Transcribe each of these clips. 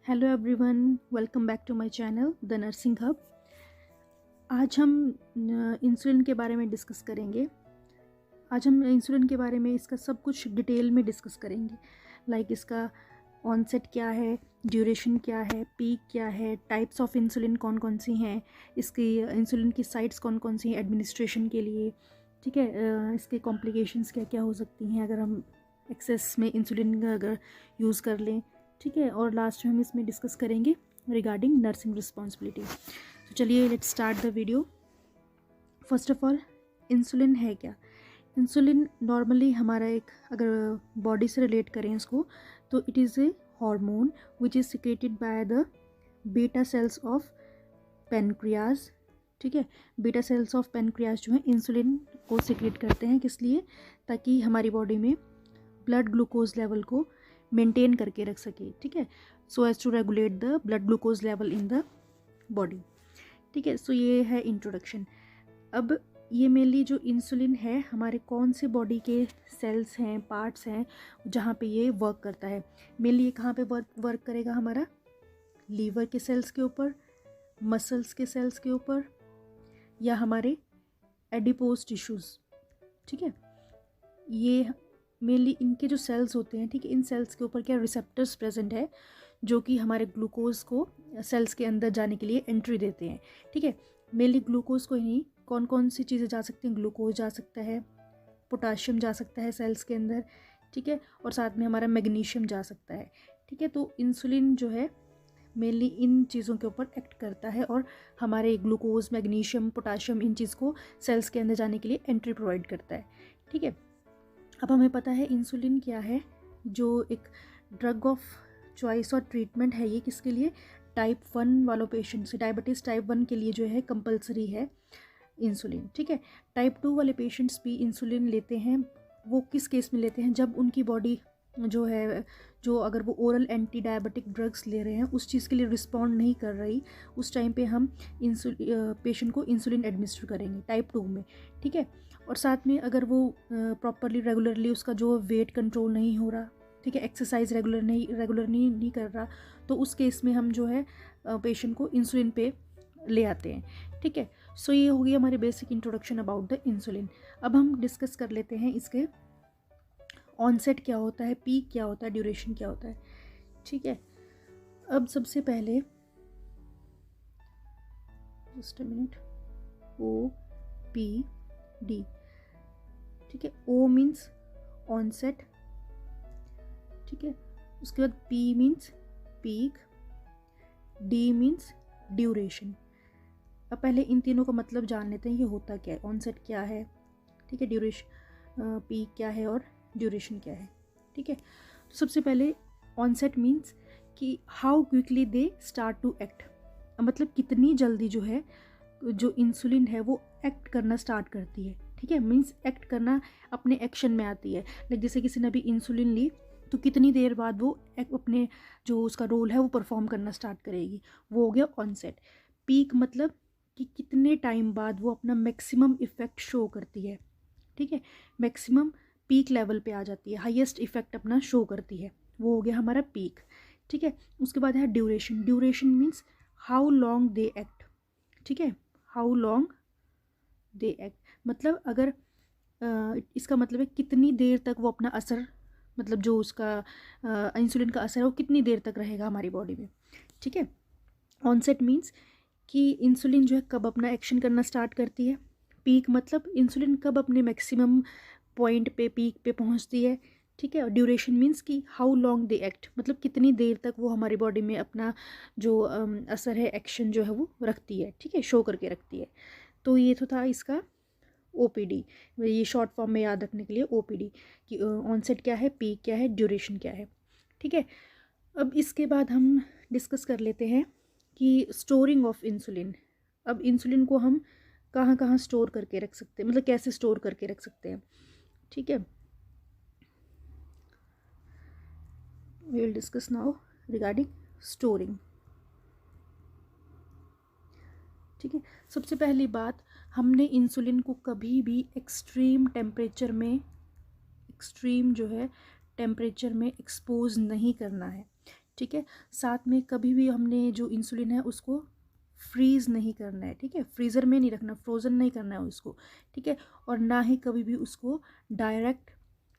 Hello everyone, welcome back to my channel the nursing hub. आज हम insulin के बारे में डिस्कस करेंगे। आज हम इंसुलिन के बारे में इसका सब कुछ डिटेल में डिस्कस करेंगे। लाइक इसका ऑनसेट क्या है, ड्यूरेशन क्या है, पीक क्या है, टाइप्स ऑफ इंसुलिन कौन कौन सी हैं, इसकी इंसुलिन की साइट्स कौन कौन सी हैं एडमिनिस्ट्रेशन के लिए, ठीक है। इसके कॉम्प्लिकेशंस क्या क्या हो सकती हैं अगर हम एक्सेस में इंसुलिन अगर यूज़ कर लें, ठीक है। और लास्ट में हम इसमें डिस्कस करेंगे रिगार्डिंग नर्सिंग रिस्पॉन्सिबिलिटी। तो चलिए let's start the video. First of all, insulin है क्या? इंसुलिन नॉर्मली हमारा एक, अगर बॉडी से रिलेट करें इसको, तो it is a hormone which is secreted by the beta cells of pancreas, ठीक है। बीटा सेल्स ऑफ पेनक्रियाज जो है इंसुलिन को सिक्रेट करते हैं, किस लिए? ताकि हमारी बॉडी में ब्लड ग्लूकोज लेवल को मेंटेन करके रख सके, ठीक है। So as to regulate the blood glucose level in the body, ठीक है। सो ये है इंट्रोडक्शन। अब ये मेनली जो इंसुलिन है हमारे कौन से बॉडी के सेल्स हैं, पार्ट्स हैं जहाँ पे ये वर्क करता है। मेनली ये कहाँ पे वर्क करेगा? हमारा लीवर के सेल्स के ऊपर, मसल्स के सेल्स के ऊपर, या हमारे एडिपोज टिश्यूज़, ठीक है। ये मेनली इनके जो सेल्स होते हैं, ठीक है, इन सेल्स के ऊपर क्या रिसेप्टर्स प्रेजेंट है जो कि हमारे ग्लूकोज को सेल्स के अंदर जाने के लिए एंट्री देते हैं, ठीक है। मेनली ग्लूकोज को ही कौन कौन सी चीज़ें जा सकती हैं? ग्लूकोज जा सकता है, पोटाशियम जा सकता है सेल्स के अंदर, ठीक है, और साथ में हमारा मैग्नीशियम जा सकता है, ठीक है। तो इंसुलिन जो है मेनली इन चीज़ों के ऊपर एक्ट करता है और हमारे ग्लूकोज, मैग्नीशियम, पोटाशियम इन चीज़ को सेल्स के अंदर जाने के लिए एंट्री प्रोवाइड करता है, ठीक है। अब हमें पता है इंसुलिन क्या है, जो एक ड्रग ऑफ चॉइस और ट्रीटमेंट है। ये किसके लिए? टाइप 1 वालों पेशेंट से, डायबिटीज़ टाइप 1 के लिए जो है कंपलसरी है इंसुलिन, ठीक है। टाइप 2 वाले पेशेंट्स भी इंसुलिन लेते हैं। वो किस केस में लेते हैं? जब उनकी बॉडी जो है, जो अगर वो ओरल एंटी डायबिटिक ड्रग्स ले रहे हैं उस चीज़ के लिए रिस्पॉन्ड नहीं कर रही, उस टाइम पे हम पेशेंट को इंसुलिन एडमिनिस्टर करेंगे टाइप 2 में, ठीक है। और साथ में अगर वो प्रॉपरली रेगुलरली उसका जो वेट कंट्रोल नहीं हो रहा, ठीक है, एक्सरसाइज रेगुलर नहीं कर रहा, तो उस केस में हम जो है पेशेंट को इंसुलिन पे ले आते हैं, ठीक है। सो ये हो गई हमारी basic introduction about the insulin. अब हम डिस्कस कर लेते हैं इसके ऑनसेट क्या होता है, पीक क्या होता है, ड्यूरेशन क्या होता है, ठीक है। अब सबसे पहले just a minute, O P D, ठीक है। ओ मीन्स ऑनसेट, ठीक है। उसके बाद P means peak, D means duration. अब पहले इन तीनों का मतलब जान लेते हैं, ये होता क्या है, ऑनसेट क्या है, ठीक है, ड्यूरेशन, पीक क्या है और ड्यूरेशन क्या है, ठीक है। तो सबसे पहले ऑनसेट मीन्स कि how quickly they start to act, मतलब कितनी जल्दी जो है जो इंसुलिन है वो एक्ट करना स्टार्ट करती है, ठीक है। मीन्स एक्ट करना, अपने एक्शन में आती है। लाइक जैसे किसी ने अभी इंसुलिन ली तो कितनी देर बाद वो अपने जो उसका रोल है वो परफॉर्म करना स्टार्ट करेगी, वो हो गया ऑनसेट। पीक मतलब कि कितने टाइम बाद वो अपना मैक्सिमम इफ़ेक्ट शो करती है, ठीक है, मैक्सिमम पीक लेवल पे आ जाती है, हाईएस्ट इफ़ेक्ट अपना शो करती है, वो हो गया हमारा पीक, ठीक है। उसके बाद है duration. Duration means how long they act, ठीक है, हाउ लॉन्ग दे एक्ट, मतलब अगर इसका मतलब है कितनी देर तक वो अपना असर, मतलब जो उसका इंसुलिन का असर है वो कितनी देर तक रहेगा हमारी बॉडी में, ठीक है। ऑनसेट मीन्स कि इंसुलिन जो है कब अपना एक्शन करना स्टार्ट करती है। पीक मतलब इंसुलिन कब अपने मैक्सिमम पॉइंट पे, पीक पे पहुंचती है, ठीक है। और ड्यूरेशन मीन्स कि हाउ लॉन्ग दे एक्ट, मतलब कितनी देर तक वो हमारी बॉडी में अपना जो असर है, एक्शन जो है वो रखती है, ठीक है, शो करके रखती है। तो ये तो था इसका ओपीडी, ये शॉर्ट फॉर्म में याद रखने के लिए ओपीडी कि ऑनसेट क्या है, पीक क्या है, ड्यूरेशन क्या है, ठीक है। अब इसके बाद हम डिस्कस कर लेते हैं कि स्टोरिंग ऑफ इंसुलिन। अब इंसुलिन को हम कहाँ कहाँ स्टोर करके रख सकते हैं, मतलब कैसे स्टोर करके रख सकते हैं, ठीक है। We will discuss now regarding storing, ठीक है। सबसे पहली बात, हमने इंसुलिन को कभी भी एक्सट्रीम टेम्परेचर में, एक्सट्रीम जो है टेम्परेचर में एक्सपोज नहीं करना है, ठीक है। साथ में कभी भी हमने जो इंसुलिन है उसको फ्रीज़ नहीं करना है, ठीक है, फ्रीज़र में नहीं रखना, फ्रोज़न नहीं करना है उसको, ठीक है। और ना ही कभी भी उसको डायरेक्ट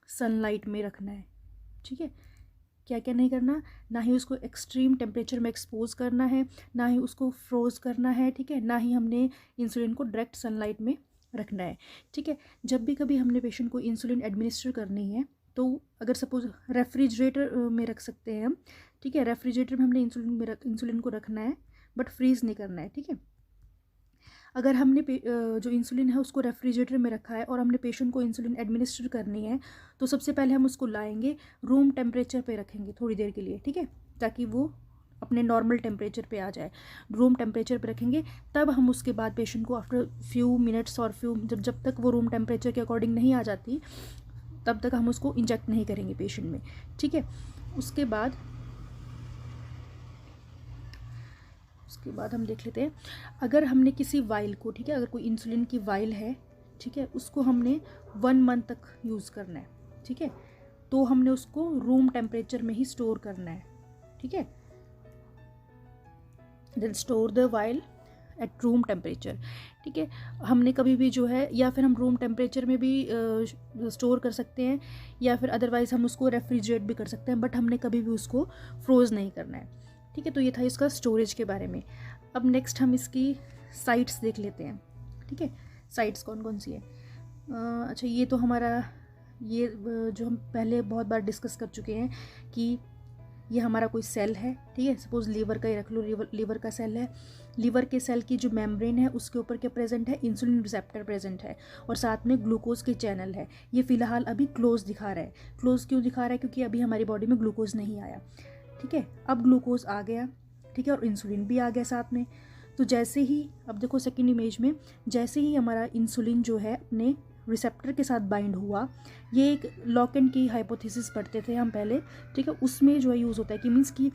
सनलाइट में रखना है, ठीक है। क्या क्या नहीं करना, ना ही उसको एक्सट्रीम टेम्परेचर में एक्सपोज करना है, ना ही उसको फ्रोज़ करना है, ठीक है, ना ही हमने इंसुलिन को डायरेक्ट सनलाइट में रखना है, ठीक है। जब भी कभी हमने पेशेंट को इंसुलिन एडमिनिस्टर करनी है तो अगर सपोज रेफ्रिजरेटर में रख सकते हैं हम, ठीक है, रेफ्रिजरेटर में हमने इंसुलिन को रखना है बट फ्रीज़ नहीं करना है, ठीक है। अगर हमने जो इंसुलिन है उसको रेफ्रिजरेटर में रखा है और हमने पेशेंट को इंसुलिन एडमिनिस्टर करनी है तो सबसे पहले हम उसको लाएंगे, रूम टेम्परेचर पे रखेंगे थोड़ी देर के लिए, ठीक है, ताकि वो अपने नॉर्मल टेम्परेचर पे आ जाए। रूम टेम्परेचर पे रखेंगे, तब हम उसके बाद पेशेंट को आफ्टर फ्यू मिनट्स और जब तक वो रूम टेम्परेचर के अकॉर्डिंग नहीं आ जाती तब तक हम उसको इंजेक्ट नहीं करेंगे पेशेंट में, ठीक है। उसके बाद हम देख लेते हैं, अगर हमने किसी वाइल को, ठीक है, अगर कोई इंसुलिन की वाइल है, ठीक है, उसको हमने 1 मंथ तक यूज़ करना है, ठीक है, तो हमने उसको रूम टेम्परेचर में ही स्टोर करना है, ठीक है। Then store the vial at room temperature, ठीक है। हमने कभी भी जो है, या फिर हम रूम टेम्परेचर में भी स्टोर कर सकते हैं, या फिर अदरवाइज़ हम उसको रेफ्रिजरेट भी कर सकते हैं, बट हमने कभी भी उसको फ्रोज़ नहीं करना है, ठीक है। तो ये था इसका स्टोरेज के बारे में। अब नेक्स्ट हम इसकी साइट्स देख लेते हैं, ठीक है, साइट्स कौन कौन सी है। अच्छा, ये तो हमारा ये जो हम पहले बहुत बार डिस्कस कर चुके हैं कि ये हमारा कोई सेल है, ठीक है, सपोज़ लीवर का ही रख लो, लीवर का सेल है। लीवर के सेल की जो मेम्ब्रेन है उसके ऊपर क्या प्रेजेंट है, इंसुलिन रिसेप्टर प्रेजेंट है और साथ में ग्लूकोज के चैनल है। ये फ़िलहाल अभी क्लोज दिखा रहा है। क्लोज क्यों दिखा रहा है, क्योंकि अभी हमारी बॉडी में ग्लूकोज नहीं आया, ठीक है। अब ग्लूकोज आ गया, ठीक है, और इंसुलिन भी आ गया साथ में। तो जैसे ही, अब देखो सेकेंड इमेज में, जैसे ही हमारा इंसुलिन जो है अपने रिसेप्टर के साथ बाइंड हुआ, ये एक लॉक एंड की हाइपोथेसिस पढ़ते थे हम पहले, ठीक है, उसमें जो है यूज़ होता है कि मीन्स कि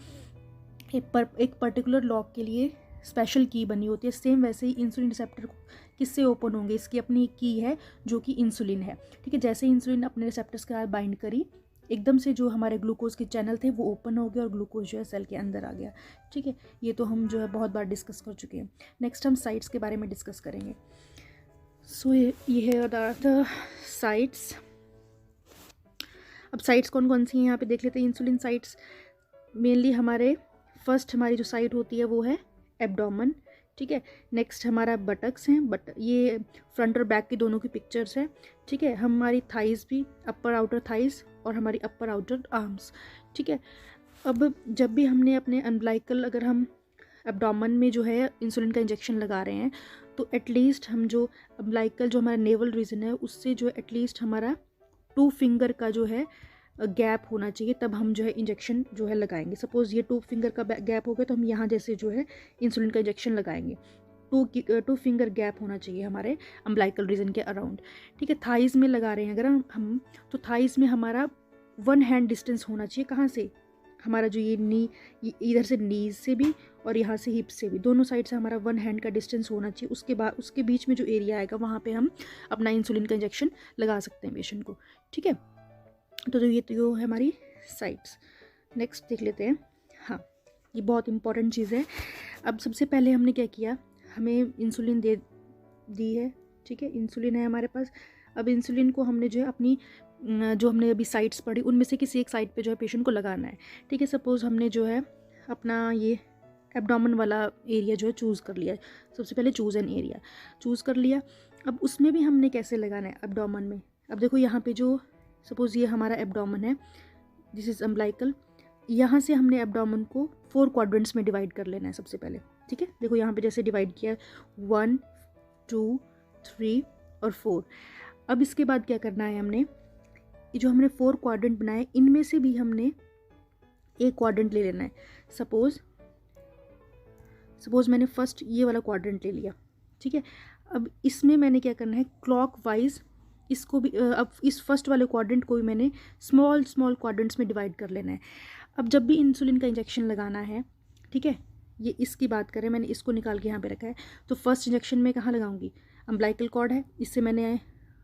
एक पर्टिकुलर लॉक के लिए स्पेशल की बनी होती है। सेम वैसे ही इंसुलिन रिसेप्टर किससे ओपन होंगे, इसकी अपनी की है जो कि इंसुलिन है, ठीक है। जैसे इंसुलिन अपने रिसेप्टर्स के साथ बाइंड करी, एकदम से जो हमारे ग्लूकोज के चैनल थे वो ओपन हो गए और ग्लूकोज जो है सेल के अंदर आ गया, ठीक है। ये तो हम जो है बहुत बार डिस्कस कर चुके हैं। नेक्स्ट हम साइट्स के बारे में डिस्कस करेंगे। सो ये है द साइट्स। अब साइट्स कौन कौन सी हैं यहाँ पे देख लेते हैं। इंसुलिन साइट्स मेनली हमारे फर्स्ट हमारी जो साइट होती है वो है एब्डोमेन, ठीक है। नेक्स्ट हमारा बटक्स हैं, ये फ्रंट और बैक की दोनों की पिक्चर्स हैं, ठीक है। हमारी थाइज़ भी, अपर आउटर थाइज़ और हमारी अपर आउटर आर्म्स, ठीक है। अब जब भी हमने अपने अम्बिलिकल, अगर हम एब्डोमेन में जो है इंसुलिन का इंजेक्शन लगा रहे हैं तो एटलीस्ट हम जो अम्बिलिकल, जो हमारा नेवल रीजन है, उससे जो एटलीस्ट हमारा 2 फिंगर का जो है गैप होना चाहिए, तब हम जो है इंजेक्शन जो है लगाएंगे। सपोज़ ये 2 फिंगर का गैप हो गया तो हम यहाँ जैसे जो है इंसुलिन का इंजेक्शन लगाएंगे। 2 फिंगर गैप होना चाहिए हमारे अम्बिलिकल रीजन के अराउंड, ठीक है। थाइज़ में लगा रहे हैं अगर हम तो थाइज़ में हमारा 1 हैंड डिस्टेंस होना चाहिए। कहाँ से, हमारा जो ये नी, इधर से नीज से भी और यहाँ से हिप से भी, दोनों साइड से हमारा 1 हैंड का डिस्टेंस होना चाहिए। उसके बाद उसके बीच में जो एरिया आएगा वहाँ पे हम अपना इंसुलिन का इंजेक्शन लगा सकते हैं पेशेंट को, ठीक है। तो ये है हमारी साइट्स। नेक्स्ट देख लेते हैं। हाँ, ये बहुत इंपॉर्टेंट चीज़ है। अब सबसे पहले हमने क्या किया, हमें इंसुलिन दी है, ठीक है, इंसुलिन है हमारे पास। अब इंसुलिन को हमने जो है अपनी जो हमने अभी साइट्स पढ़ी उनमें से किसी एक साइड पे जो है पेशेंट को लगाना है, ठीक है। सपोज़ हमने जो है अपना ये एब्डोमेन वाला एरिया जो है चूज़ कर लिया। सबसे पहले चूज़ एन एरिया चूज़ कर लिया। अब उसमें भी हमने कैसे लगाना है एब्डोमेन में। अब देखो यहाँ पे जो सपोज़ ये हमारा एब्डोमेन है, दिस इज़ अम्बिलिकल। यहाँ से हमने एब्डोमेन को 4 क्वाड्रेंट्स में डिवाइड कर लेना है सबसे पहले, ठीक है। देखो यहाँ पे जैसे डिवाइड किया 1 2 3 और 4। अब इसके बाद क्या करना है, हमने ये जो हमने 4 क्वाड्रेंट बनाए इनमें से भी हमने एक क्वाड्रेंट ले लेना है। सपोज़ मैंने फर्स्ट ये वाला क्वाड्रेंट ले लिया, ठीक है। अब इसमें मैंने क्या करना है, क्लॉकवाइज इसको भी अब इस फर्स्ट वाले क्वाड्रेंट को भी मैंने स्मॉल क्वाड्रेंट्स में डिवाइड कर लेना है। अब जब भी इंसुलिन का इंजेक्शन लगाना है, ठीक है, ये इसकी बात करें, मैंने इसको निकाल के यहाँ पे रखा है। तो फर्स्ट इंजेक्शन में कहाँ लगाऊंगी, अम्बिलिकल कॉर्ड है, इससे मैंने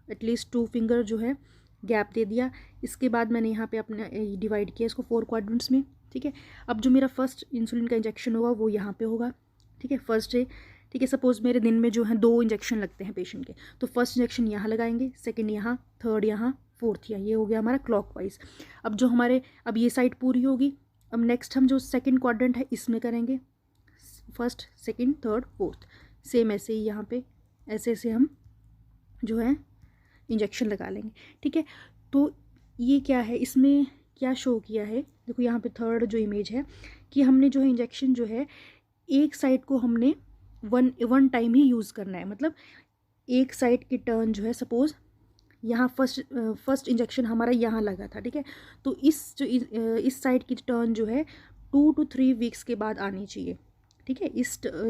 एटलीस्ट 2 फिंगर जो है गैप दे दिया। इसके बाद मैंने यहाँ पे अपना डिवाइड किया इसको 4 क्वाड्रेंट्स में, ठीक है। अब जो मेरा फर्स्ट इंसुलिन का इंजेक्शन होगा वो यहाँ पे होगा, ठीक है, फर्स्ट डे, ठीक है। सपोज़ मेरे दिन में जो है 2 इंजेक्शन लगते हैं पेशेंट के, तो फर्स्ट इंजेक्शन यहाँ लगाएंगे, सेकेंड यहाँ, थर्ड यहाँ, फोर्थ यहाँ, ये हो गया हमारा क्लॉकवाइज। अब जो हमारे अब ये साइड पूरी होगी। अब नेक्स्ट हम जो सेकेंड क्वाड्रेंट है इसमें करेंगे, first, second, third, fourth, same ऐसे ही यहाँ पे ऐसे ऐसे हम जो है इंजेक्शन लगा लेंगे, ठीक है। तो ये क्या है, इसमें क्या शो किया है, देखो यहाँ पे थर्ड जो इमेज है कि हमने जो है इंजेक्शन जो है एक साइड को हमने वन टाइम ही यूज़ करना है। मतलब एक साइड की टर्न जो है, सपोज़ यहाँ फर्स्ट इंजेक्शन हमारा यहाँ लगा था, ठीक है। तो इस साइड की टर्न जो है 2 to 3 वीक्स के बाद आनी चाहिए, ठीक है।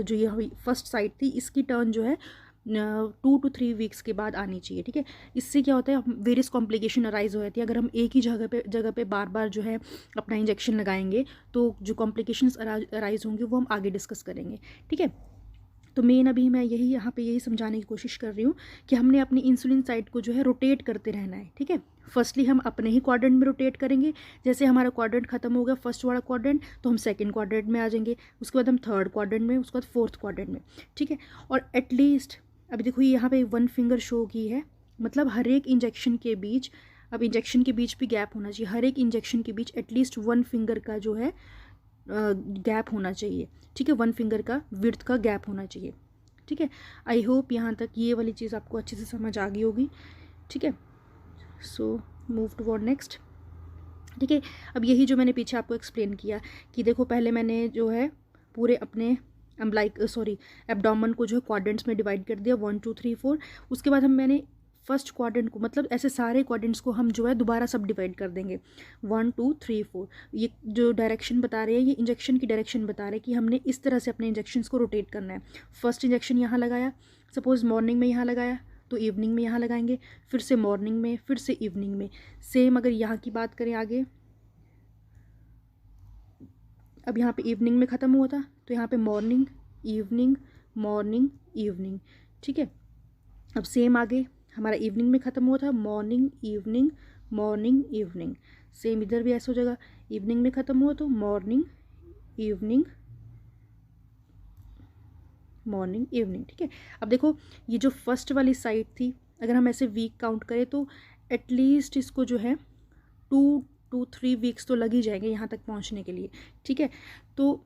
जो ये फर्स्ट साइड थी इसकी टर्न जो है 2 to 3 वीक्स के बाद आनी चाहिए, ठीक है। इससे क्या होता है, वेरियस कॉम्प्लिकेशन अराइज हो जाती है। अगर हम एक ही जगह पे बार बार जो है अपना इंजेक्शन लगाएंगे तो जो कॉम्प्लिकेशंस अराइज होंगे वो हम आगे डिस्कस करेंगे, ठीक है। तो मेन अभी मैं यही समझाने की कोशिश कर रही हूँ कि हमने अपनी इंसुलिन साइट को जो है रोटेट करते रहना है, ठीक है। फर्स्टली हम अपने ही क्वाड्रेंट में रोटेट करेंगे। जैसे हमारा क्वाड्रेंट खत्म हो गया फर्स्ट वाला क्वाड्रेंट, तो हम सेकंड क्वाड्रेंट में आ जाएंगे, उसके बाद हम थर्ड क्वाड्रेंट में, उसके बाद फोर्थ क्वाड्रेंट में, ठीक है। और एटलीस्ट अभी देखो यहाँ पे 1 फिंगर शो की है, मतलब हर एक इंजेक्शन के बीच, अब इंजेक्शन के बीच भी गैप होना चाहिए, हर एक इंजेक्शन के बीच एटलीस्ट 1 फिंगर का जो है गैप होना चाहिए, ठीक है। 1 फिंगर का विड्थ का गैप होना चाहिए, ठीक है। आई होप यहाँ तक ये वाली चीज़ आपको अच्छे से समझ आ गई होगी, ठीक है। सो मूव टुवर्ड नेक्स्ट, ठीक है। अब यही जो मैंने पीछे आपको एक्सप्लेन किया कि देखो पहले मैंने जो है पूरे अपने एब्डोमेन को जो है क्वाड्रेंट्स में डिवाइड कर दिया 1 2 3 4। उसके बाद मैंने फर्स्ट क्वाड्रेंट को, मतलब ऐसे सारे क्वाड्रेंट्स को हम जो है दोबारा सब डिवाइड कर देंगे 1 2 3 4। ये जो डायरेक्शन बता रहे हैं ये इंजेक्शन की डायरेक्शन बता रहे हैं कि हमने इस तरह से अपने इंजेक्शंस को रोटेट करना है। फर्स्ट इंजेक्शन यहाँ लगाया, सपोज़ मॉर्निंग में यहाँ लगाया तो इवनिंग में यहाँ लगाएंगे, फिर से मॉर्निंग में, फिर से इवनिंग में। सेम अगर यहाँ की बात करें आगे, अब यहाँ पे इवनिंग में ख़त्म हुआ था तो यहाँ पे मॉर्निंग इवनिंग मॉर्निंग इवनिंग, ठीक है। अब सेम आगे हमारा इवनिंग में ख़त्म हुआ था, morning evening morning evening. Same इधर भी ऐसा हो जाएगा, इवनिंग में ख़त्म हुआ तो मॉर्निंग इवनिंग मॉर्निंग इवनिंग, ठीक है। अब देखो ये जो फर्स्ट वाली साइड थी, अगर हम ऐसे वीक काउंट करें तो एटलीस्ट इसको जो है 2 to 3 वीक्स तो लग ही जाएंगे यहाँ तक पहुँचने के लिए, ठीक है। तो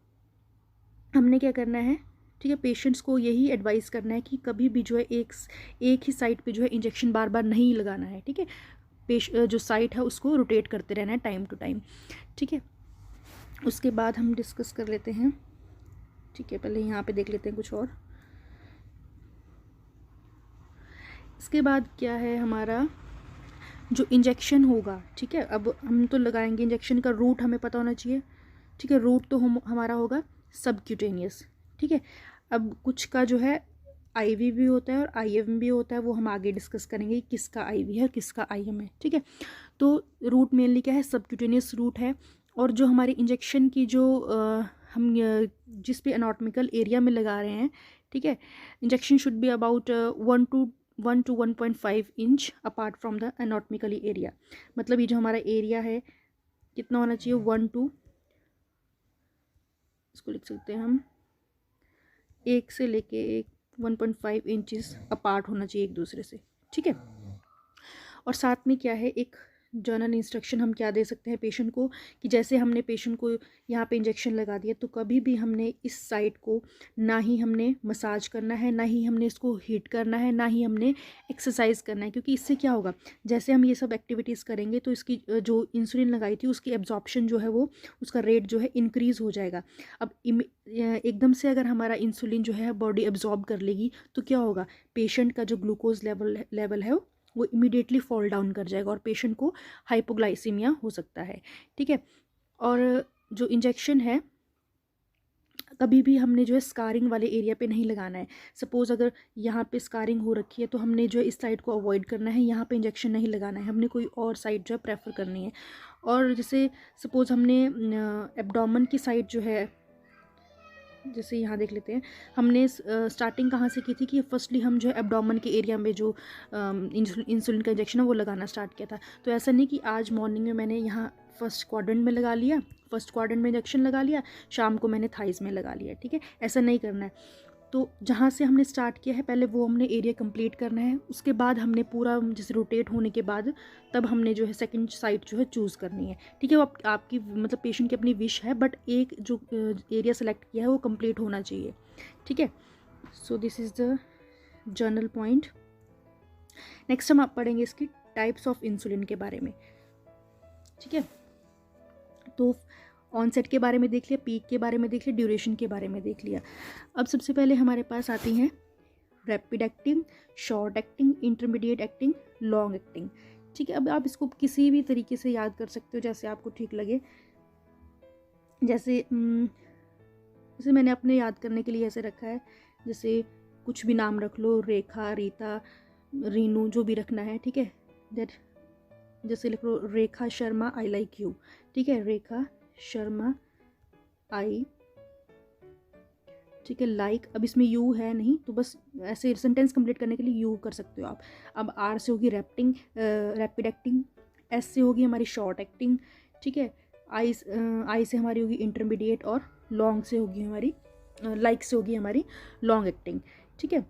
हमने क्या करना है, ठीक है, पेशेंट्स को यही एडवाइस करना है कि कभी भी जो है एक ही साइट पे जो है इंजेक्शन बार बार नहीं लगाना है, ठीक है। जो साइट है उसको रोटेट करते रहना है टाइम टू टाइम, ठीक है। उसके बाद हम डिस्कस कर लेते हैं, ठीक है। पहले यहाँ पे देख लेते हैं कुछ और। इसके बाद क्या है हमारा जो इंजेक्शन होगा, ठीक है। अब हम तो लगाएंगे इंजेक्शन का रूट हमें पता होना चाहिए, ठीक है। रूट तो हमारा होगा सबक्यूटेनियस, ठीक है। अब कुछ का जो है आईवी भी होता है और आईएम भी होता है, वो हम आगे डिस्कस करेंगे किसका आईवी है और किसका आईएम है, ठीक है। तो रूट मेनली क्या है, सबक्यूटेनियस रूट है। और जो हमारे इंजेक्शन की जो हम जिस भी एनाटॉमिकल एरिया में लगा रहे हैं, ठीक है, injection should be about 1 to 1.5 inch apart from the anatomically area. मतलब ये जो हमारा एरिया है कितना होना चाहिए, 1 to, इसको लिख सकते हैं हम 1 से लेके 1.5 इंचज़ अपार्ट होना चाहिए एक दूसरे से, ठीक है। और साथ में क्या है, एक जर्नल इंस्ट्रक्शन हम क्या दे सकते हैं पेशेंट को कि जैसे हमने पेशेंट को यहाँ पे इंजेक्शन लगा दिया तो कभी भी हमने इस साइड को ना ही हमने मसाज करना है, ना ही हमने इसको हीट करना है, ना ही हमने एक्सरसाइज करना है। क्योंकि इससे क्या होगा, जैसे हम ये सब एक्टिविटीज़ करेंगे तो इसकी जो इंसुलिन लगाई थी उसकी एब्जॉर्प्शन जो है वो उसका रेट जो है इंक्रीज़ हो जाएगा। अब एकदम से अगर हमारा इंसुलिन जो है बॉडी एब्जॉर्ब कर लेगी तो क्या होगा, पेशेंट का जो ग्लूकोज लेवल है वो इमीडिएटली फॉल डाउन कर जाएगा और पेशेंट को हाइपोग्लाइसीमिया हो सकता है, ठीक है। और जो इंजेक्शन है कभी भी हमने जो है स्कारिंग वाले एरिया पे नहीं लगाना है। सपोज़ अगर यहाँ पे स्कारिंग हो रखी है तो हमने जो है इस साइड को अवॉइड करना है, यहाँ पे इंजेक्शन नहीं लगाना है, हमने कोई और साइड जो है प्रेफर करनी है। और जैसे सपोज़ हमने एब्डोमेन की साइड जो है जैसे यहाँ देख लेते हैं, हमने स्टार्टिंग कहाँ से की थी कि फर्स्टली हम जो है एब्डोमेन के एरिया में जो इंसुलिन का इंजेक्शन है वो लगाना स्टार्ट किया था। तो ऐसा नहीं कि आज मॉर्निंग में मैंने यहाँ फर्स्ट क्वाड्रेंट में लगा लिया, फर्स्ट क्वाड्रेंट में इंजेक्शन लगा लिया, शाम को मैंने थाइस में लगा लिया, ठीक है, ऐसा नहीं करना है। तो जहाँ से हमने स्टार्ट किया है पहले वो हमने एरिया कंप्लीट करना है, उसके बाद हमने पूरा जैसे रोटेट होने के बाद तब हमने जो है सेकंड साइट जो है चूज़ करनी है, ठीक है। वो आपकी मतलब पेशेंट की अपनी विश है, बट एक जो एरिया सेलेक्ट किया है वो कंप्लीट होना चाहिए, ठीक है। So this is the general point. Next हम आप पढ़ेंगे इसकी टाइप्स ऑफ इंसुलिन के बारे में, ठीक है। तो ऑनसेट के बारे में देख लिया, पीक के बारे में देख लिया, ड्यूरेशन के बारे में देख लिया। अब सबसे पहले हमारे पास आती हैं rapid acting, short acting, intermediate acting, long acting, ठीक है। अब आप इसको किसी भी तरीके से याद कर सकते हो जैसे आपको ठीक लगे। जैसे मैंने अपने याद करने के लिए ऐसे रखा है, जैसे कुछ भी नाम रख लो, रेखा, रीता, रीनू, जो भी रखना है, ठीक है। दैट जैसे लिख लो Rekha Sharma I like you, ठीक है, रेखा शर्मा आई, ठीक है, लाइक। अब इसमें यू है नहीं तो बस ऐसे सेंटेंस कंप्लीट करने के लिए यू कर सकते हो आप। अब आर से होगी रैपिड एक्टिंग, एस से होगी हमारी शॉर्ट एक्टिंग, ठीक है, आई से हमारी होगी इंटरमीडिएट, और लॉन्ग से होगी हमारी लाइक से होगी हमारी लॉन्ग एक्टिंग, ठीक है।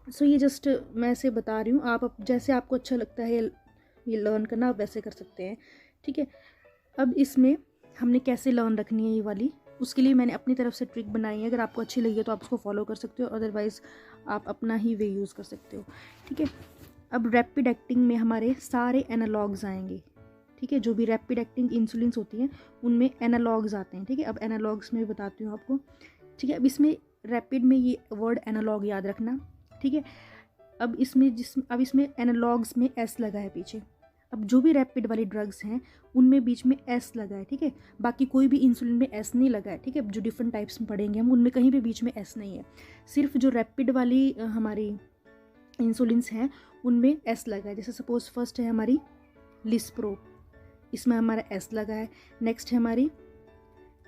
सो ये जस्ट मैं ऐसे बता रही हूँ, आप जैसे आपको अच्छा लगता है ये लर्न करना आप वैसे कर सकते हैं, ठीक है। अब इसमें हमने कैसे लर्न रखनी है ये वाली, उसके लिए मैंने अपनी तरफ से ट्रिक बनाई है। अगर आपको अच्छी लगी है तो आप उसको फॉलो कर सकते हो, अदरवाइज़ आप अपना ही वे यूज़ कर सकते हो, ठीक है। अब रैपिड एक्टिंग में हमारे सारे एनालॉग्स आएंगे, ठीक है। जो भी रैपिड एक्टिंग इंसुलिन्स होती हैं उनमें एनालॉग्स आते हैं, ठीक है। अब एनालॉग्स में बताती हूँ आपको, ठीक है। अब इसमें रैपिड में ये वर्ड एनालॉग याद रखना, ठीक है। अब इसमें एनालॉग्स में एस लगा है पीछे। अब जो भी रैपिड वाली ड्रग्स हैं उनमें बीच में एस लगा है, ठीक है। बाकी कोई भी इंसुलिन में एस नहीं लगा है, ठीक है। जो डिफरेंट टाइप्स में पढ़ेंगे हम उनमें कहीं भी बीच में एस नहीं है, सिर्फ जो रैपिड वाली हमारी इंसुलिन्स हैं उनमें एस लगा है। जैसे सपोज फर्स्ट है हमारी लिस्प्रो, इसमें हमारा एस लगा है। नेक्स्ट है हमारी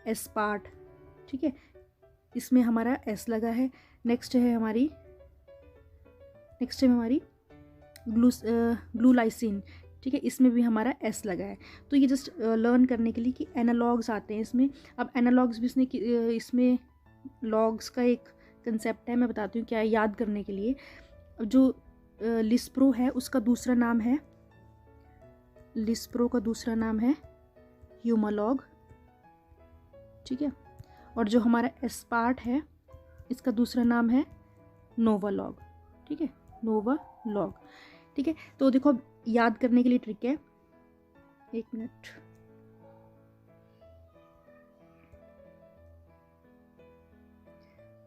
एस्पार्ट, ठीक है, इसमें हमारा एस लगा है। नेक्स्ट है हमारी ग्लूलाइसिन, ठीक है, इसमें भी हमारा एस लगा है। तो ये जस्ट लर्न करने के लिए कि एनालॉग्स आते हैं इसमें। अब एनालॉग्स भी इसमें लॉग्स का एक कंसेप्ट है, मैं बताती हूँ क्या है याद करने के लिए। जो लिस्प्रो है उसका दूसरा नाम है, लिस्प्रो का दूसरा नाम है ह्यूमालॉग, ठीक है। और जो हमारा एस्पार्ट है इसका दूसरा नाम है नोवालॉग, ठीक है, नोवालॉग, ठीक है। तो देखो याद करने के लिए ट्रिक है, एक मिनट,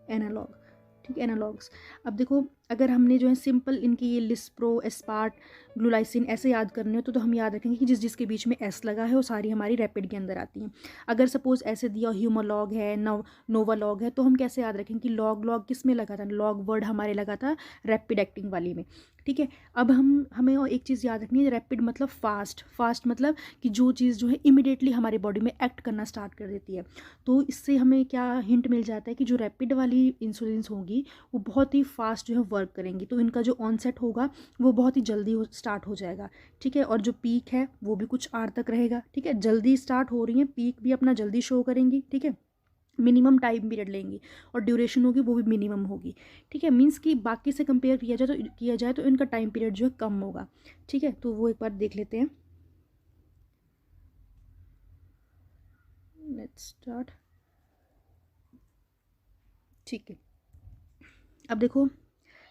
एनालॉग, ठीक है, एनालॉग्स। अब देखो अगर हमने जो है सिंपल इनकी ये लिस्प्रो, एस्पार्ट, ग्लूलाइसिन ऐसे याद करने हो तो हम याद रखेंगे कि जिसके बीच में एस लगा है वो सारी हमारी रैपिड के अंदर आती हैं। अगर सपोज ऐसे दिया ह्यूमालॉग है, नोवालॉग है, तो हम कैसे याद रखेंगे कि लॉग किस में लगा था, लॉग वर्ड हमारे लगा था रैपिड एक्टिंग वाली में, ठीक है। अब हमें और एक चीज़ याद रखनी है, रैपिड मतलब फास्ट मतलब कि जो चीज़ जो है इमिडिएटली हमारी बॉडी में एक्ट करना स्टार्ट कर देती है। तो इससे हमें क्या हिंट मिल जाता है कि जो रैपिड वाली इंसुलिन्स होगी वो बहुत ही फास्ट जो है वर्क करेंगी, तो इनका जो ऑनसेट होगा वो बहुत ही जल्दी स्टार्ट हो जाएगा, ठीक है। और जो पीक है वो भी कुछ आर तक रहेगा, ठीक है। जल्दी स्टार्ट हो रही है, पीक भी अपना जल्दी शो करेंगी, ठीक है। मिनिमम टाइम पीरियड लेंगी और ड्यूरेशन होगी वो भी मिनिमम होगी, ठीक है। मीन्स कि बाकी से कंपेयर किया जाए तो इनका टाइम पीरियड जो है कम होगा, ठीक है। तो वो एक बार देख लेते हैं, लेट्स स्टार्ट, ठीक है। अब देखो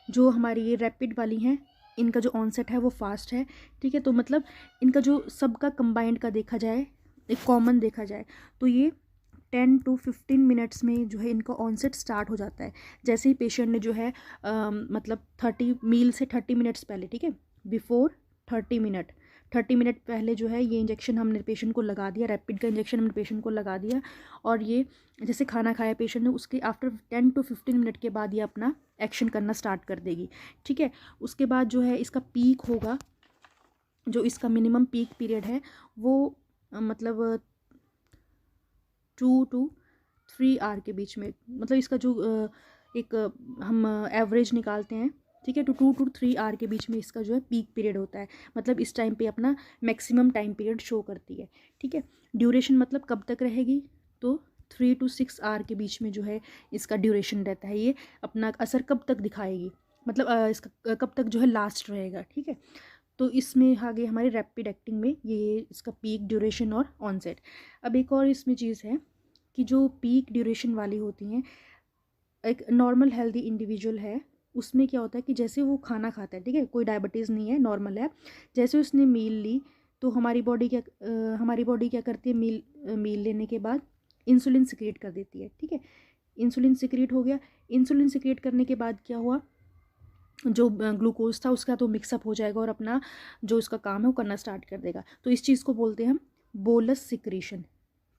जो हमारी ये रैपिड वाली हैं इनका जो ऑनसेट है वो फास्ट है, ठीक है। तो मतलब इनका जो सबका कंबाइंड का देखा जाए, एक कॉमन देखा जाए तो ये 10 to 15 मिनट्स में जो है इनका ऑनसेट स्टार्ट हो जाता है। जैसे ही पेशेंट ने जो है मतलब 30 मील से 30 मिनट्स पहले, ठीक है, बिफोर 30 मिनट पहले जो है ये इंजेक्शन हमने पेशेंट को लगा दिया, रैपिड का इंजेक्शन हमने पेशेंट को लगा दिया, और ये जैसे खाना खाया पेशेंट ने उसके आफ्टर 10 to 15 मिनट के बाद ये अपना एक्शन करना स्टार्ट कर देगी, ठीक है। उसके बाद जो है इसका पीक होगा, जो इसका मिनिमम पीक पीरियड है वो मतलब 2 to 3 आवर के बीच में, मतलब इसका जो एक हम एवरेज निकालते हैं, ठीक है, तो 2 to 3 आवर के बीच में इसका जो है पीक पीरियड होता है, मतलब इस टाइम पे अपना मैक्सिमम टाइम पीरियड शो करती है, ठीक है। ड्यूरेशन मतलब कब तक रहेगी, तो 3 to 6 आवर के बीच में जो है इसका ड्यूरेशन रहता है, ये अपना असर कब तक दिखाएगी, मतलब इसका कब तक जो है लास्ट रहेगा, ठीक है। तो इसमें आ गई हमारी रैपिड एक्टिंग में ये इसका पीक, ड्यूरेशन और ऑनसेट। अब एक और इसमें चीज़ है कि जो पीक ड्यूरेशन वाली होती हैं, एक नॉर्मल हेल्दी इंडिविजुअल है, उसमें क्या होता है कि जैसे वो खाना खाता है, ठीक है, कोई डायबिटीज़ नहीं है, नॉर्मल है, जैसे उसने मील ली तो हमारी बॉडी क्या करती है, मील लेने के बाद इंसुलिन सिक्रिएट कर देती है, ठीक है। इंसुलिन सिक्रिएट हो गया, इंसुलिन सिक्रिएट करने के बाद क्या हुआ, जो ग्लूकोज था उसका तो मिक्सअप हो जाएगा और अपना जो उसका काम है वो करना स्टार्ट कर देगा। तो इस चीज़ को बोलते हैं हम बोलस सिक्रीशन,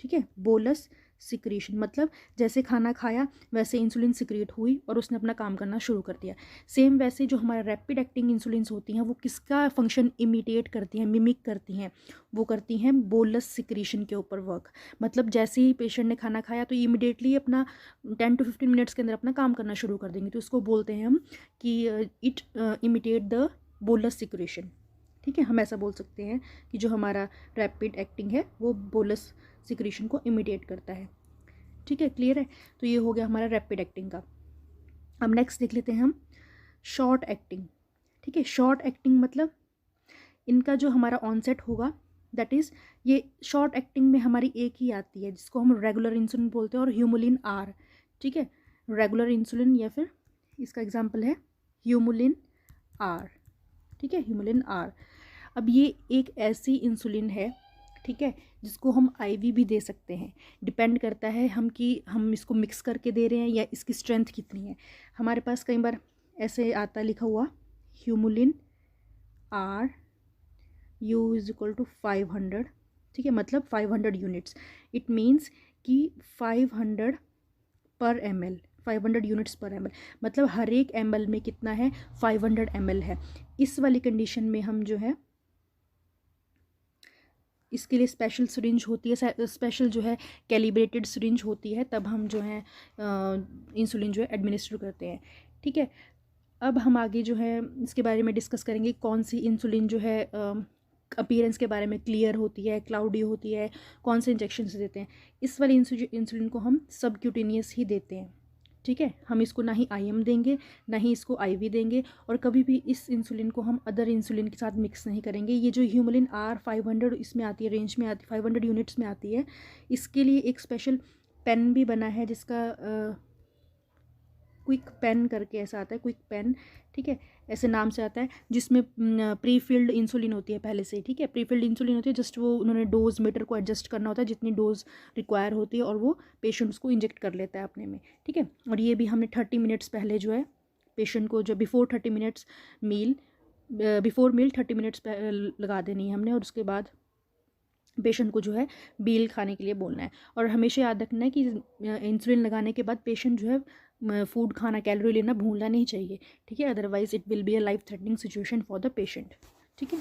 ठीक है। बोलस सिक्रीशन मतलब जैसे खाना खाया वैसे इंसुलिन सिक्रिएट हुई और उसने अपना काम करना शुरू कर दिया। सेम वैसे जो हमारा रैपिड एक्टिंग इंसुलिन होती हैं वो किसका फंक्शन इमिटेट करती हैं, मिमिक करती हैं, वो करती हैं बोलस सिक्रीशन के ऊपर वर्क। मतलब जैसे ही पेशेंट ने खाना खाया तो इमिडिएटली अपना 10 to 15 मिनट्स के अंदर अपना काम करना शुरू कर देंगे। तो इसको बोलते हैं हम कि it imitate the bolus secretion, ठीक है। हम ऐसा बोल सकते हैं कि जो हमारा रैपिड एक्टिंग है वो बोलस सिक्रेशन को इमिटेट करता है, ठीक है, क्लियर है। तो ये हो गया हमारा रैपिड एक्टिंग का। अब नेक्स्ट देख लेते हैं हम शॉर्ट एक्टिंग, ठीक है। शॉर्ट एक्टिंग मतलब इनका जो हमारा ऑनसेट होगा दैट इज़, ये शॉर्ट एक्टिंग में हमारी एक ही आती है जिसको हम रेगुलर इंसुलिन बोलते हैं और ह्यूमुलिन आर, ठीक है। रेगुलर इंसुलिन या फिर इसका एग्जांपल है ह्यूमुलिन आर, ठीक है, ह्यूमुलिन आर। अब ये एक ऐसी इंसुलिन है, ठीक है, जिसको हम आईवी भी दे सकते हैं, डिपेंड करता है हम इसको मिक्स करके दे रहे हैं या इसकी स्ट्रेंथ कितनी है। हमारे पास कई बार ऐसे आता लिखा हुआ Humulin R U is equal to 500, ठीक है, मतलब 500 यूनिट्स। इट मीन्स कि 500 पर ml, 500 यूनिट्स पर ml, मतलब हर एक ml में कितना है, 500 ml है। इस वाली कंडीशन में हम जो है इसके लिए स्पेशल सिरिंज होती है, स्पेशल जो है कैलिब्रेटेड सिरिंज होती है, तब हम जो है इंसुलिन जो है एडमिनिस्टर करते हैं, ठीक है। अब हम आगे जो है इसके बारे में डिस्कस करेंगे कौन सी इंसुलिन जो है अपीयरेंस के बारे में क्लियर होती है, क्लाउडी होती है, कौन से इंजेक्शन से देते हैं। इस वाली इंसुलिन को हम सबक्यूटेनियस ही देते हैं, ठीक है। हम इसको ना ही IM देंगे ना ही इसको IV देंगे, और कभी भी इस इंसुलिन को हम अदर इंसुलिन के साथ मिक्स नहीं करेंगे। ये जो ह्यूमुलिन आर 500 इसमें आती है, रेंज में आती है, 500 यूनिट्स में आती है। इसके लिए एक स्पेशल पेन भी बना है जिसका क्विक पेन करके ऐसा आता है, क्विक पेन, ठीक है, ऐसे नाम से आता है, जिसमें प्री फिल्ड इंसुलिन होती है पहले से, ठीक है। प्री फिल्ड इंसुलिन होती है, जस्ट वो उन्होंने डोज मीटर को एडजस्ट करना होता है जितनी डोज रिक्वायर होती है और वो पेशेंट उसको इंजेक्ट कर लेता है अपने में, ठीक है। और ये भी हमने 30 मिनट्स पहले जो है पेशेंट को, जो बिफोर 30 मिनट्स मील, बिफोर मील 30 मिनट्स लगा देनी है हमने, और उसके बाद पेशेंट को जो है मील खाने के लिए बोलना है। और हमेशा याद रखना है कि इंसुलिन लगाने के बाद पेशेंट जो है फूड खाना, कैलोरी लेना भूलना नहीं चाहिए, ठीक है, otherwise it will be a life threatening situation for the patient, ठीक है।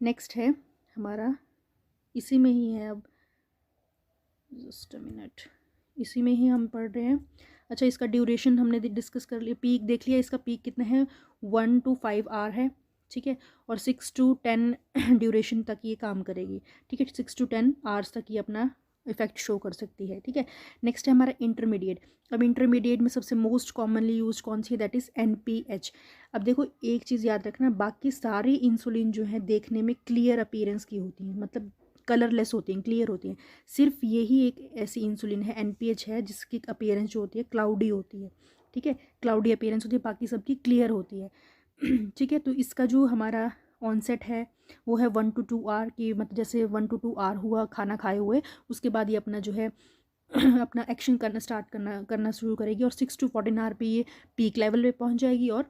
नेक्स्ट है हमारा, इसी में ही है, अब जस्ट अ मिनट, इसी में ही हम पढ़ रहे हैं। अच्छा, इसका ड्यूरेशन हमने डिस्कस कर लिया, पीक देख लिया, इसका पीक कितना है, 1 to 5 आवर है, ठीक है, और 6 to 10 ड्यूरेशन तक ये काम करेगी, ठीक है, 6 to 10 आवर्स तक ये अपना इफेक्ट शो कर सकती है, ठीक है। नेक्स्ट है हमारा इंटरमीडिएट। अब इंटरमीडिएट में सबसे मोस्ट कॉमनली यूज कौन सी है, दैट इज़ NPH। अब देखो एक चीज़ याद रखना, बाकी सारी इंसुलिन जो है देखने में क्लियर अपीयरेंस की होती हैं, मतलब कलरलेस होती हैं, क्लियर होती हैं। सिर्फ यही एक ऐसी इंसुलिन है NPH है जिसकी अपीयरेंस जो होती है क्लाउडी होती है, ठीक है, क्लाउडी अपीयरेंस होती है, बाकी सबकी क्लियर होती है, ठीक है। तो इसका जो हमारा ऑनसेट है वो है 1 to 2 आवर की, मतलब जैसे 1 to 2 आवर हुआ खाना खाए हुए, उसके बाद ये अपना जो है अपना एक्शन करना स्टार्ट करना शुरू करेगी, और 6 to 14 आवर पे ये पीक लेवल पे पहुंच जाएगी, और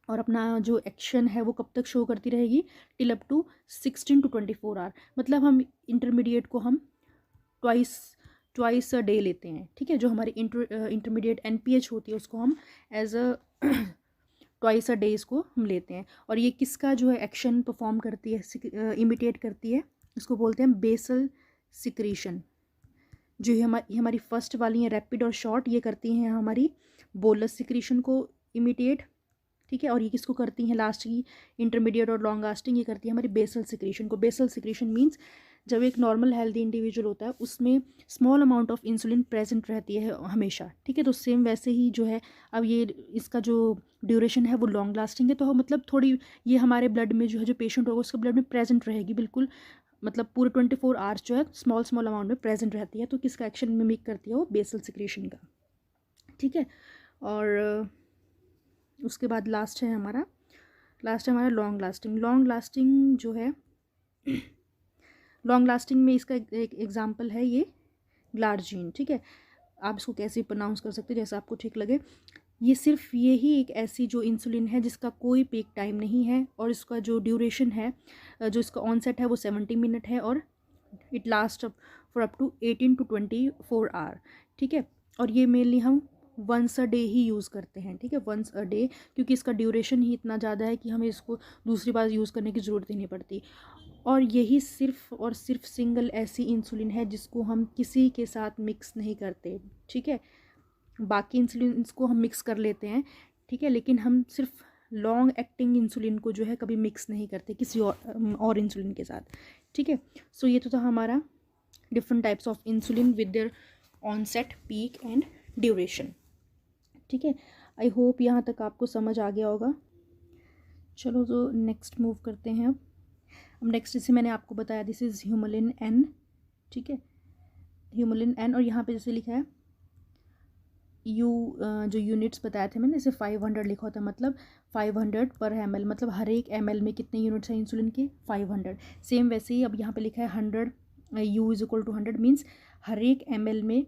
अपना जो एक्शन है वो कब तक शो करती रहेगी, till up to 16 to 24 hour. मतलब हम इंटरमीडिएट को हम ट्वाइस अ डे लेते हैं, ठीक है। जो हमारी इंटरमीडिएट NPH होती है उसको हम as a twice a day इसको हम लेते हैं। और ये किसका जो है एक्शन परफॉर्म करती है, इमिटेट करती है, इसको बोलते हैं बेसल सिक्रीशन, जो है हमारी फर्स्ट वाली है रैपिड और शॉर्ट, ये करती हैं हमारी बोलस सिक्रीशन को इमिटेट, ठीक है। और ये किसको करती हैं लास्ट की इंटरमीडिएट और लॉन्ग लास्टिंग, ये करती है हमारी बेसल सिक्रीशन को। बेसल सिक्रीशन मीन्स जब एक नॉर्मल हेल्दी इंडिविजुअल होता है उसमें small amount of insulin present रहती है हमेशा, ठीक है। तो सेम वैसे ही जो है अब ये इसका जो ड्यूरेशन है वो लॉन्ग लास्टिंग है, तो मतलब थोड़ी ये हमारे ब्लड में जो है जो पेशेंट होगा उसके ब्लड में प्रेजेंट रहेगी बिल्कुल, मतलब पूरे 24 आवर्स जो है स्मॉल स्मॉल अमाउंट में प्रेजेंट रहती है। तो किसका एक्शन मिमिक करती है वो बेसल सिक्रीशन का, ठीक है। और उसके बाद लास्ट है हमारा लॉन्ग लास्टिंग। लॉन्ग लास्टिंग जो है लॉन्ग लास्टिंग में इसका एक एग्जांपल है ये ग्लार्जीन, ठीक है। आप इसको कैसे प्रोनाउंस कर सकते हैं जैसा आपको ठीक लगे। ये सिर्फ ये ही एक ऐसी जो इंसुलिन है जिसका कोई पीक टाइम नहीं है, और इसका जो ड्यूरेशन है जो इसका ऑनसेट है वो 70 मिनट है, और it last for up to 18 to 24 hour, ठीक है। और ये मेनली हम वंस अ डे ही यूज़ करते हैं, ठीक है, वंस अ डे, क्योंकि इसका ड्यूरेशन ही इतना ज़्यादा है कि हमें इसको दूसरी बार यूज़ करने की ज़रूरत ही नहीं पड़ती। और यही सिर्फ और सिर्फ सिंगल ऐसी इंसुलिन है जिसको हम किसी के साथ मिक्स नहीं करते, ठीक है। बाकी इंसुलिन को हम मिक्स कर लेते हैं, ठीक है, लेकिन हम सिर्फ लॉन्ग एक्टिंग इंसुलिन को जो है कभी मिक्स नहीं करते किसी और इंसुलिन के साथ, ठीक है। सो ये तो था हमारा different types of insulin with their onset, peak and duration, ठीक है। आई होप यहाँ तक आपको समझ आ गया होगा। चलो तो नेक्स्ट मूव करते हैं। अब नेक्स्ट जैसे मैंने आपको बताया दिस इज़ ह्यूमलिन एन, ठीक है, ह्यूमलिन एन। और यहाँ पे जैसे लिखा है जो यूनिट्स बताए थे मैंने जैसे 500 लिखा होता है, मतलब 500 पर ml, मतलब हर एक ml में कितने यूनिट्स हैं इंसुलिन के 500। सेम वैसे ही अब यहाँ पे लिखा है 100 U is equal to 100 means हर एक ml में,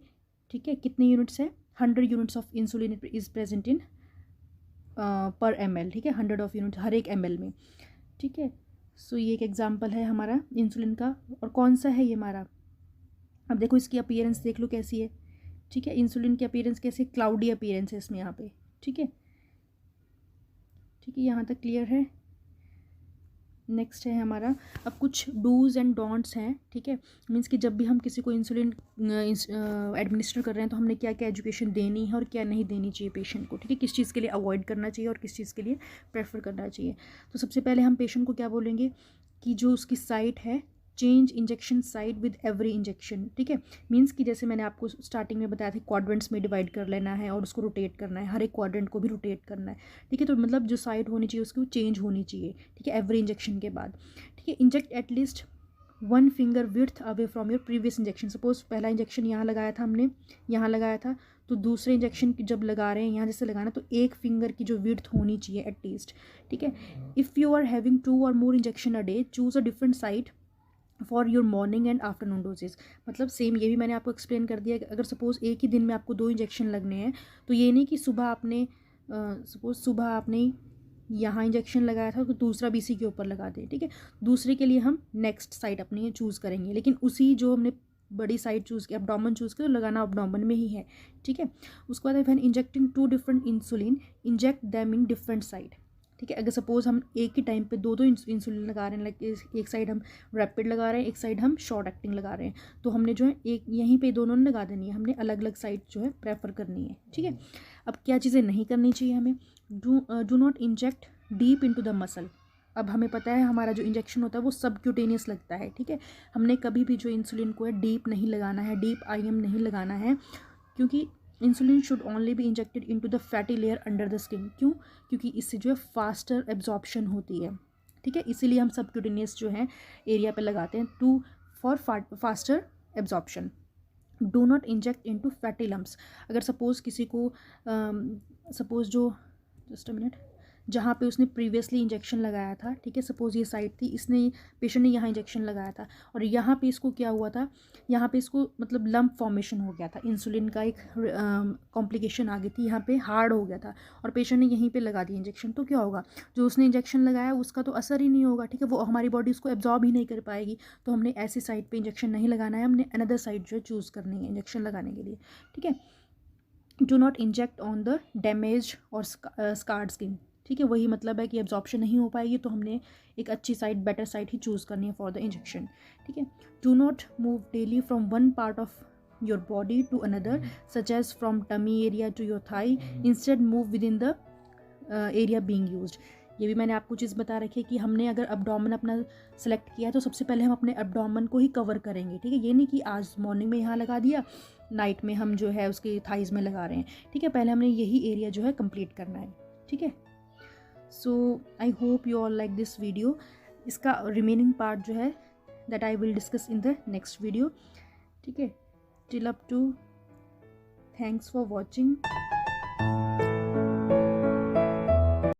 ठीक है, कितने यूनिट्स है 100 units of insulin is present in per ml, ठीक है, 100 ऑफ यूनिट हर एक ml में, ठीक है। सो ये एक एग्जाम्पल है हमारा इंसुलिन का। और कौन सा है ये हमारा, अब देखो इसकी अपीयरेंस देख लो कैसी है, ठीक है। इंसुलिन की अपीयरेंस कैसे, क्लाउडी अपीयरेंस है इसमें यहाँ पे, ठीक है, ठीक है, यहाँ तक क्लियर है। नेक्स्ट है हमारा अब कुछ डूज एंड डोंट्स हैं, ठीक है। मीन्स कि जब भी हम किसी को इंसुलिन एडमिनिस्टर कर रहे हैं तो हमने क्या क्या एजुकेशन देनी है और क्या नहीं देनी चाहिए पेशेंट को, ठीक है, किस चीज़ के लिए अवॉइड करना चाहिए और किस चीज़ के लिए प्रेफर करना चाहिए। तो सबसे पहले हम पेशेंट को क्या बोलेंगे कि जो उसकी साइट है change injection side with every injection, ठीक है। मीन्स कि जैसे मैंने आपको स्टार्टिंग में बताया था क्वाड्रेंट्स में डिवाइड कर लेना है और उसको रोटेट करना है, हर एक क्वाड्रेंट को भी रोटेट करना है, ठीक है। तो मतलब जो साइड होनी चाहिए उसकी वो चेंज होनी चाहिए, ठीक है, एवरी इंजेक्शन के बाद, ठीक है। Inject at least 1 finger width away from your previous injection. Suppose पहला इंजेक्शन यहाँ लगाया था हमने, यहाँ लगाया था, तो दूसरे इंजेक्शन जब लगा रहे हैं यहाँ जैसे लगाना, तो 1 फिंगर की जो विड्थ होनी चाहिए एटलीस्ट, ठीक है। इफ़ यू आर हैविंग 2 और more injection a day choose a different side for your morning and afternoon doses. मतलब सेम ये भी मैंने आपको एक्सप्लेन कर दिया कि अगर सपोज़ एक ही दिन में आपको 2 इंजेक्शन लगने हैं तो ये नहीं कि सुबह आपने सपोज़ सुबह आपने यहाँ इंजेक्शन लगाया था तो दूसरा भी इसी के ऊपर लगा दें, ठीक है। दूसरे के लिए हम नेक्स्ट साइड अपनी चूज़ करेंगे, लेकिन उसी जो हमने बड़ी साइड चूज़ की एब्डोमेन चूज़ की तो लगाना एब्डोमेन में ही है, ठीक है। उसके बाद when injecting 2 different insulin inject them in different side, ठीक है। अगर सपोज़ हम एक ही टाइम पे दो इंसुलिन लगा रहे हैं, लाइक एक साइड हम रैपिड लगा रहे हैं, एक साइड हम शॉर्ट एक्टिंग लगा रहे हैं, तो हमने जो है एक यहीं पे दोनों ने लगा देनी है, हमने अलग अलग साइड जो है प्रेफर करनी है, ठीक है। अब क्या चीज़ें नहीं करनी चाहिए हमें, do not inject deep into the muscle. अब हमें पता है हमारा जो इंजेक्शन होता है वो सबक्यूटेनियस लगता है, ठीक है। हमने कभी भी जो इंसुलिन को है डीप नहीं लगाना है, डीप IM नहीं लगाना है, क्योंकि insulin should only be injected into the fatty layer under the skin. क्यों, क्योंकि इससे जो है फास्टर एब्जॉर्प्शन होती है, ठीक है, इसीलिए हम सबक्यूटेनियस जो है एरिया पे लगाते हैं to for faster absorption. Do not inject into fatty lumps. अगर सपोज़ किसी को सपोज़ जो जस्ट अ मिनट जहाँ पे उसने प्रीवियसली इंजेक्शन लगाया था, ठीक है, सपोज़ ये साइड थी, इसने पेशेंट ने यहाँ इंजेक्शन लगाया था और यहाँ पे इसको क्या हुआ था, यहाँ पे इसको मतलब लंप फॉर्मेशन हो गया था, इंसुलिन का एक कॉम्प्लिकेशन आ गई थी, यहाँ पे हार्ड हो गया था और पेशेंट ने यहीं पे लगा दिया इंजेक्शन, तो क्या होगा, जो उसने इंजेक्शन लगाया उसका तो असर ही नहीं होगा, ठीक है, वो हमारी बॉडी उसको एब्जॉर्ब ही नहीं कर पाएगी। तो हमने ऐसी साइड पर इंजेक्शन नहीं लगाना है, हमने अनदर साइड जो है चूज़ करनी है इंजेक्शन लगाने के लिए, ठीक है। Do not inject on the damage और स्कार्ड स्किन, ठीक है, वही मतलब है कि एब्जॉर्प्शन नहीं हो पाएगी तो हमने एक अच्छी साइड, बेटर साइड ही चूज़ करनी है फॉर द इंजेक्शन, ठीक है। Do not move daily from one part of your body to another, such as from tummy area to your thigh. Instead, move within the area being used. ये भी मैंने आपको चीज़ बता रखी है कि हमने अगर एब्डोमेन अपना सेलेक्ट किया तो सबसे पहले हम अपने एब्डोमेन को ही कवर करेंगे, ठीक है। ये नहीं कि आज मॉर्निंग में यहाँ लगा दिया, नाइट में हम जो है उसके थाइज़ में लगा रहे हैं, ठीक है। पहले हमने यही एरिया जो है कंप्लीट करना है, ठीक है। So I hope you all like this video. इसका रिमेनिंग पार्ट जो है that I will discuss in the next video, ठीक है। Till up to, thanks for watching.